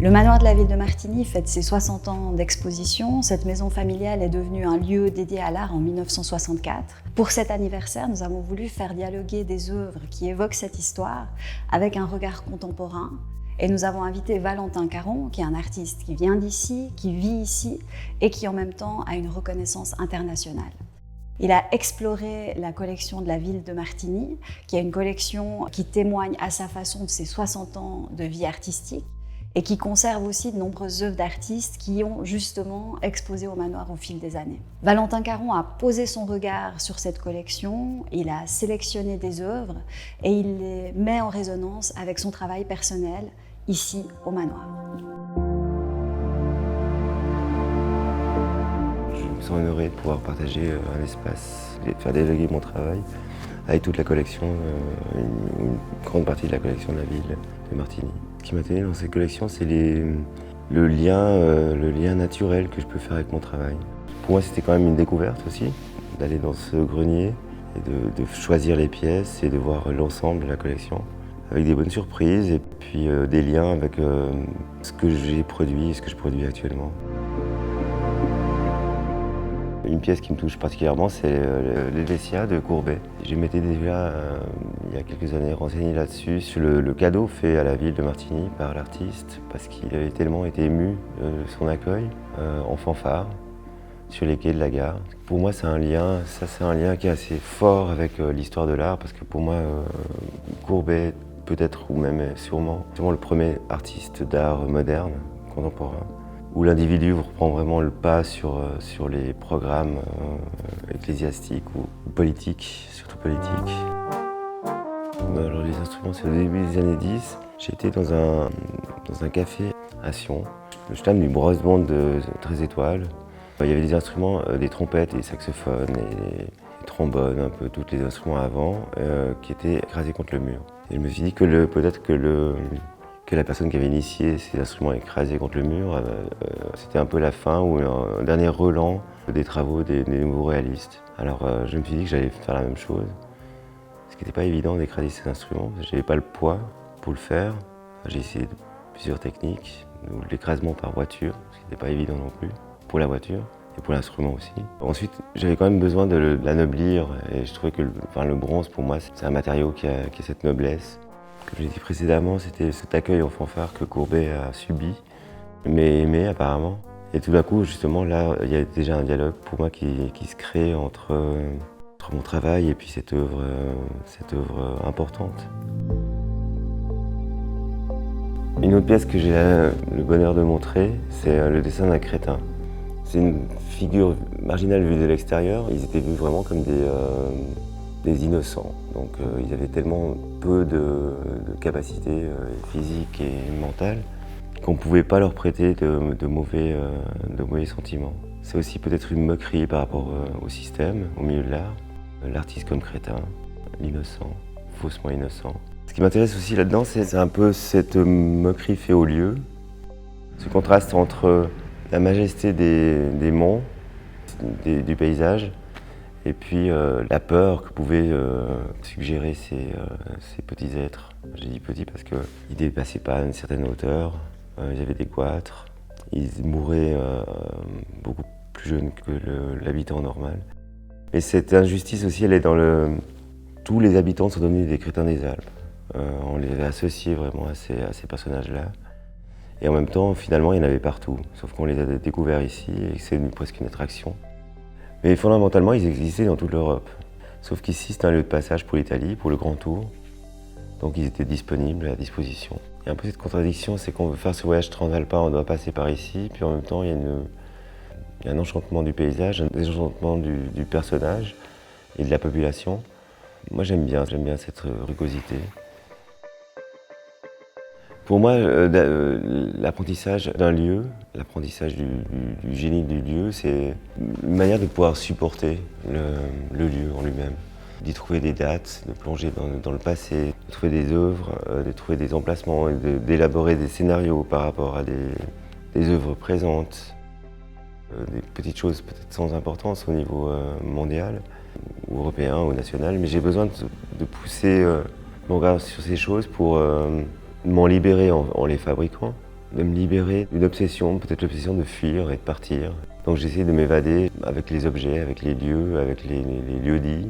Le manoir de la ville de Martigny fête ses 60 ans d'exposition. Cette maison familiale est devenue un lieu dédié à l'art en 1964. Pour cet anniversaire, nous avons voulu faire dialoguer des œuvres qui évoquent cette histoire avec un regard contemporain. Et nous avons invité Valentin Caron, qui est un artiste qui vient d'ici, qui vit ici et qui en même temps a une reconnaissance internationale. Il a exploré la collection de la ville de Martigny, qui est une collection qui témoigne à sa façon de ses 60 ans de vie artistique et qui conserve aussi de nombreuses œuvres d'artistes qui ont justement exposé au manoir au fil des années. Valentin Caron a posé son regard sur cette collection, il a sélectionné des œuvres et il les met en résonance avec son travail personnel ici au manoir. Je me sens honoré de pouvoir partager un espace et de faire dialoguer mon travail avec toute la collection, une grande partie de la collection de la ville de Martigny. Ce qui m'a tenu dans cette collection, c'est le lien naturel que je peux faire avec mon travail. Pour moi, c'était quand même une découverte aussi, d'aller dans ce grenier et de choisir les pièces et de voir l'ensemble de la collection, avec des bonnes surprises et puis des liens avec ce que j'ai produit et ce que je produis actuellement. Une pièce qui me touche particulièrement, c'est l'Helvetia de Courbet. Je m'étais déjà, il y a quelques années, renseigné là-dessus, sur le cadeau fait à la ville de Martigny par l'artiste, parce qu'il avait tellement été ému de son accueil en fanfare sur les quais de la gare. Pour moi, c'est un lien qui est assez fort avec l'histoire de l'art, parce que pour moi, Courbet, peut-être, ou même sûrement le premier artiste d'art moderne, contemporain, où l'individu reprend vraiment le pas sur les programmes ecclésiastiques ou politiques, surtout politiques. Alors les instruments, c'est au début des années 10. J'ai été dans un café à Sion, le stam du Brass Band de 13 étoiles. Il y avait des instruments, des trompettes, des saxophones, et des trombones, un peu tous les instruments avant, qui étaient écrasés contre le mur. Et je me suis dit que peut-être que la personne qui avait initié ces instruments écrasés contre le mur, c'était un peu la fin ou un dernier relan des travaux des nouveaux réalistes. Alors je me suis dit que j'allais faire la même chose. Ce qui n'était pas évident d'écraser ces instruments, parce que je n'avais pas le poids pour le faire. J'ai essayé plusieurs techniques, l'écrasement par voiture, ce qui n'était pas évident non plus, pour la voiture et pour l'instrument aussi. Ensuite, j'avais quand même besoin de l'anoblir, et je trouvais que le bronze, pour moi, c'est un matériau qui a cette noblesse. Comme j'ai dit précédemment, c'était cet accueil en fanfare que Courbet a subi, mais aimé apparemment. Et tout d'un coup, justement, là, il y a déjà un dialogue pour moi qui se crée entre mon travail et puis cette œuvre importante. Une autre pièce que j'ai le bonheur de montrer, c'est le dessin d'un crétin. C'est une figure marginale vue de l'extérieur. Ils étaient vus vraiment comme des innocents. Donc ils avaient tellement peu de capacités physiques et mentales qu'on ne pouvait pas leur prêter de mauvais sentiments. C'est aussi peut-être une moquerie par rapport au système, au milieu de l'art. L'artiste comme crétin, l'innocent, faussement innocent. Ce qui m'intéresse aussi là-dedans, c'est un peu cette moquerie faite au lieu. Ce contraste entre la majesté des monts, du paysage, et puis la peur que pouvaient suggérer ces petits êtres. J'ai dit petits parce qu'ils ne dépassaient pas une certaine hauteur, ils avaient des goitres, ils mouraient beaucoup plus jeunes que l'habitant normal. Et cette injustice aussi, elle est dans tous les habitants sont devenus des crétins des Alpes. On les avait associés vraiment à ces personnages-là. Et en même temps, finalement, il y en avait partout, sauf qu'on les a découverts ici et c'est presque une attraction. Mais fondamentalement, ils existaient dans toute l'Europe. Sauf qu'ici, c'est un lieu de passage pour l'Italie, pour le Grand Tour. Donc ils étaient disponibles, à disposition. Il y a un peu cette contradiction, c'est qu'on veut faire ce voyage transalpin, on doit passer par ici, puis en même temps, il y a un enchantement du paysage, un désenchantement du personnage et de la population. Moi, j'aime bien cette rugosité. Pour moi, l'apprentissage d'un lieu, l'apprentissage du génie du lieu, c'est une manière de pouvoir supporter le lieu en lui-même. D'y trouver des dates, de plonger dans le passé, de trouver des œuvres, de trouver des emplacements, d'élaborer des scénarios par rapport à des œuvres présentes. Des petites choses peut-être sans importance au niveau mondial, ou européen, ou national, mais j'ai besoin de pousser mon regard sur ces choses pour m'en libérer en les fabriquant de me libérer d'une obsession, peut-être l'obsession de fuir et de partir. Donc j'essaie de m'évader avec les objets, avec les lieux, avec les lieux-dits.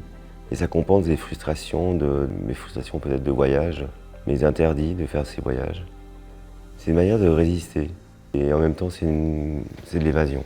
Et ça compense mes frustrations peut-être de voyage, mes interdits de faire ces voyages. C'est une manière de résister. Et en même temps, c'est de l'évasion.